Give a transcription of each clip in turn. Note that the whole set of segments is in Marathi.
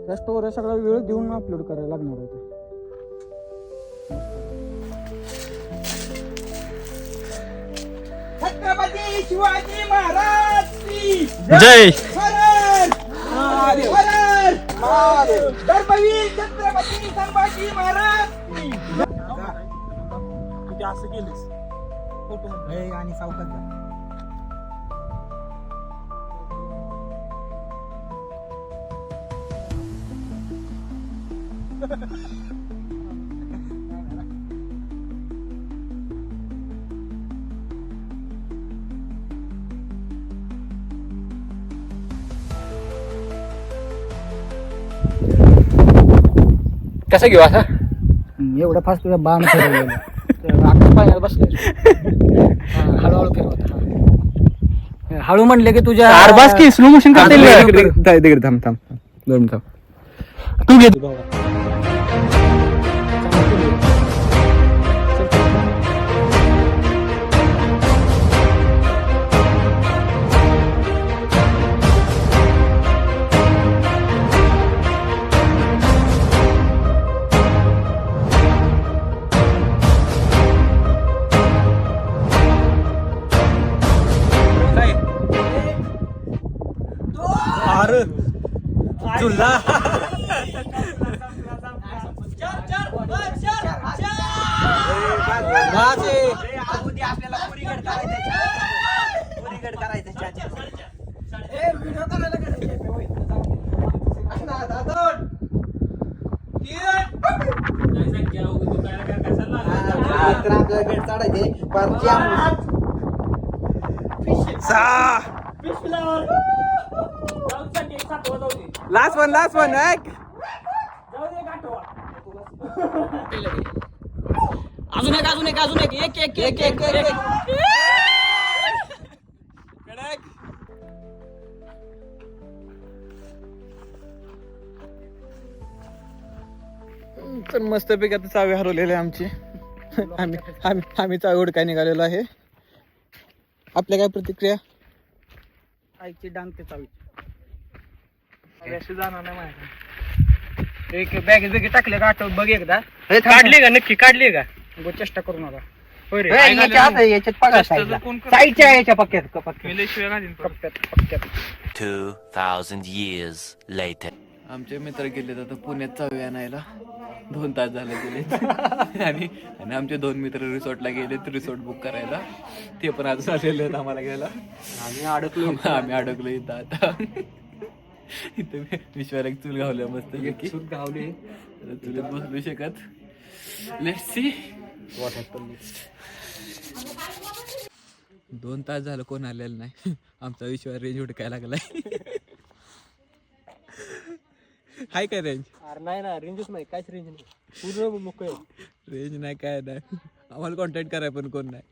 त्या स्टोऱ्या सगळा वेळ देऊन अपलोड करायला लागणार आहे. छत्रपती शिवाजी महाराज की जय. धर्मवीर छत्रपती संभाजी महाराज की तू असं केलीस फोटो आणि सावकाश कसं घेऊ असा एवढा फास्ट तुझा बाण पाण्यात बसले. हळूहळू फिरवत हळू म्हणले की तुझ्या आरबास की स्लो मोशन करता येईल. थांब थांब 2 मिनिट तू घे. झुल्ला आपल्याला पुरीगड करायचं लास्ट वन अजून एक तर मस्तपैकी आता चावी हरवलेली आहे आमची. आम्ही चावी उडकाय निघालेलो आहे. आपल्या काय प्रतिक्रिया? आईची डांग ते चावी जाणार नाही माझ्या. एक बॅग टाकले का आठवत बघ एकदा. काढली का नक्की काढली का? चेष्टा करू नका. साईडच्या याच्या पक्क्यात 2000 years later. आमचे मित्र गेलेत आता पुण्यात चावी आणायला. 2 तास झाले गेले आणि आमचे 2 मित्र रिसॉर्टला गेलेत रिसॉर्ट बुक करायला. ते पण आज आलेले आहेत आम्हाला घ्यायला. आम्ही अडकलो इथं आता. इथं विश्वाला एक चूल गावल्या मस्त चूल गावली चुलीत बसलू शकत. Let's see what happen. 2 तास झालं कोण आलेलं नाही. आमचा विश्वास रेंज उडकायला लागलाय. हाय काय रेंज? नाही ना रेंजच नाही काहीच रेंज नाही पूर्ण मोकळे रेंज नाही काय नाही. आम्हाला कॉन्टॅक्ट कराय पण कोण नाही.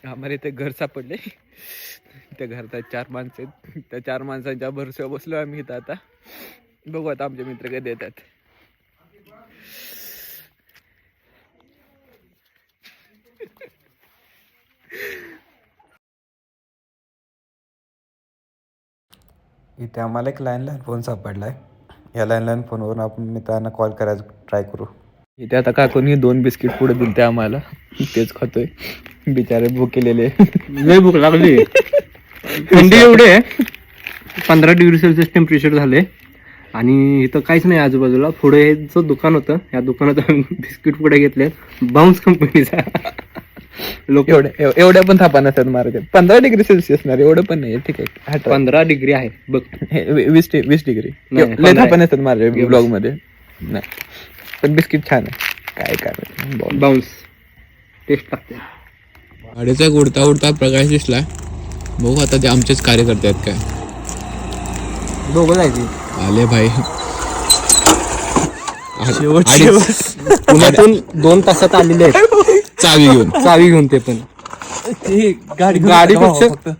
आम्हाला इथे घर सापडले. त्या घरात 4 माणसं आहेत. त्या 4 माणसांच्या भरवशावर बसलो आम्ही इथं आता. बघू आता आमचे मित्र कधी येतात. इथे आम्हाला एक लँडलाईन फोन सापडला आहे. या लँडलाईन फोनवरून आपण मित्रांना कॉल करायचं ट्राय करू. इथे आता काकूनी 2 बिस्किट पुढे दिले ते आम्हाला. तेच खातोय. बिचारे भूक केलेले. लय भूक लागली. थंडी एवढे 15 डिग्री सेल्सिअस टेम्परेचर झाले आणि इथं काहीच नाही आजूबाजूला. पुढे जो दुकान होतं या दुकानात बिस्किट पुढे घेतले बाउन्स कंपनीचा. लोक एवढ्या पण थापा नसतात मार्केट. 15 डिग्री सेल्सिअस ना एवढं पण नाही. ठीक आहे 15 डिग्री आहे बघ. 20 डिग्री लय थापा नसतात मार्केट ब्लॉग मध्ये नाही. पण बिस्किट छान आहे. काय काय बाउन्स टेस्ट लागते. गाडीचा उडता उडता प्रकाश दिसला. बघू आता ते आमचेच कार्यकर्ते आहेत काय. दोघं जायचे आले भाई. पुण्यातून 2 तासात आलेले आहेत चावी घेऊन. ते पण गाडीपेक्षा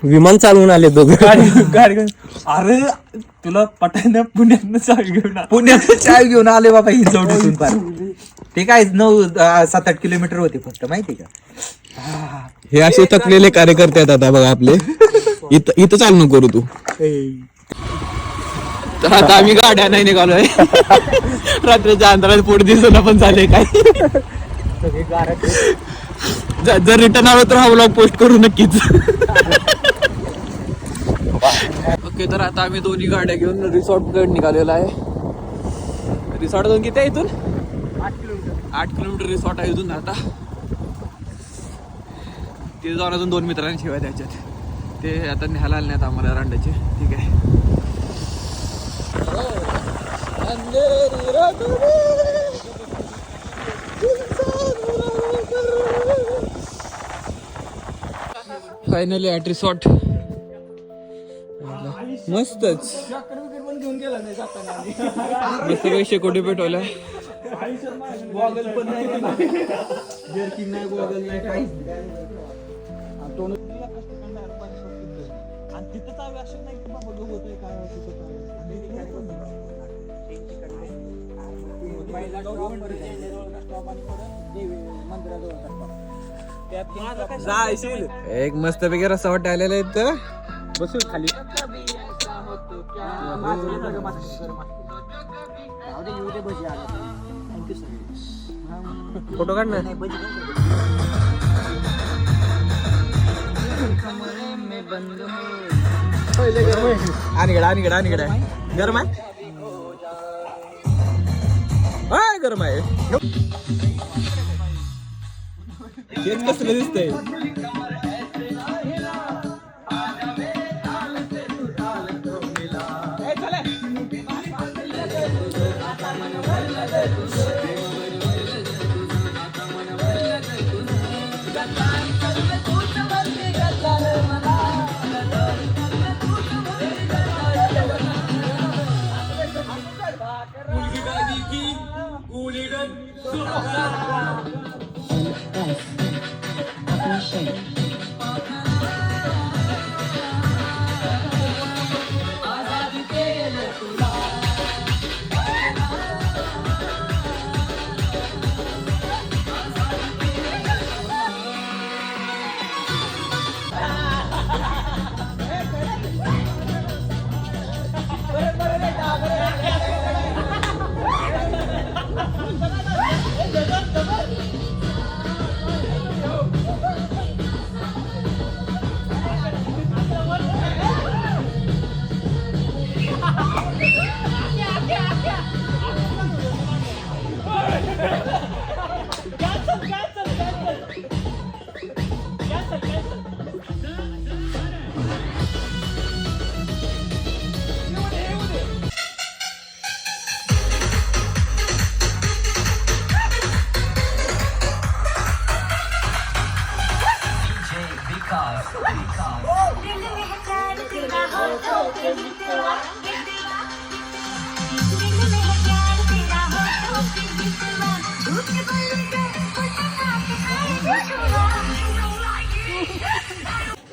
विमान चालवून आले दोघं. गाडी अरे तुला पटायला पुण्यात चावी घेऊन आले बाबा. ही जोडून पार ते काय 9-7-8 किलोमीटर होते फक्त माहिती का. हे असे थकलेले कार्यकर्ते आहेत आता बघा आपले. इथं चालू नको करू तू. तर आता आम्ही गाड्या नाही निघालोय. रात्रीच्या अंतरात पोट दिसणं पण झाले काय. जर रिटर्न आलो तर हा व्लॉग पोस्ट करू नक्कीच. ओके, तर आता आम्ही दोन्ही गाड्या घेऊन रिसॉर्ट कडे निघालेलो आहे. रिसॉर्ट जाऊन किती आहे इथून? 8 किलोमीटर रिसॉर्ट आहे इथून. आता तिथे जाऊन अजून 2 मित्रांनी शिवाय त्याच्यात ते आता न्यायला आले नाहीत आम्हाला रांडाचे. ठीक आहे. Finally at resort. मस्तच मस्त काही शेकोटी पेटवल्या. एक मस्त पैकी रस्ता वाटत आलेला इथं. बसू खाली. फोटो काढ ना. आणिकडे गरम आहे. गरम आहे. हेच कसलं दिसतंय.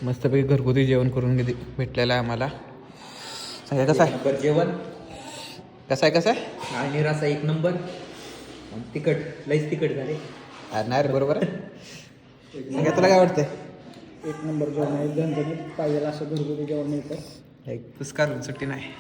मस्तपैकी घरगुती जेवण करून भेटलेलं आहे आम्हाला. सांगा कसं आहे जेवण? कसं आहे आणि रसा 1 नंबर. तिखट लईच तिखट झाले. नाही रे, बरोबर आहे. सांगा तुला काय वाटतंय? 1 नंबर जेवण आहे. झणझणीत पाहिजे असं घरगुती जेवण मिळतं. एक पुस्कार सुट्टी नाही.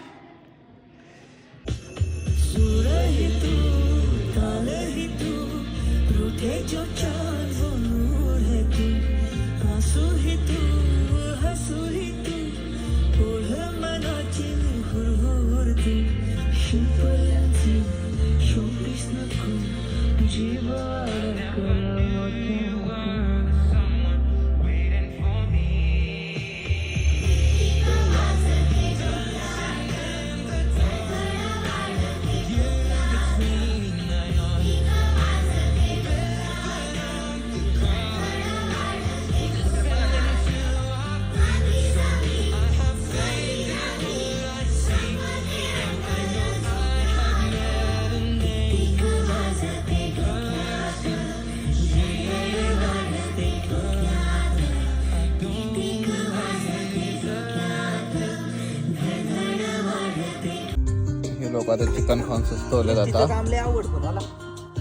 लोक आता चिकन खाऊन सुस्त होले जातात. आवडतो मला.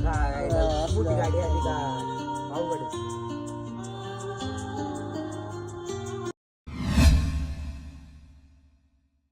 गाडी आली का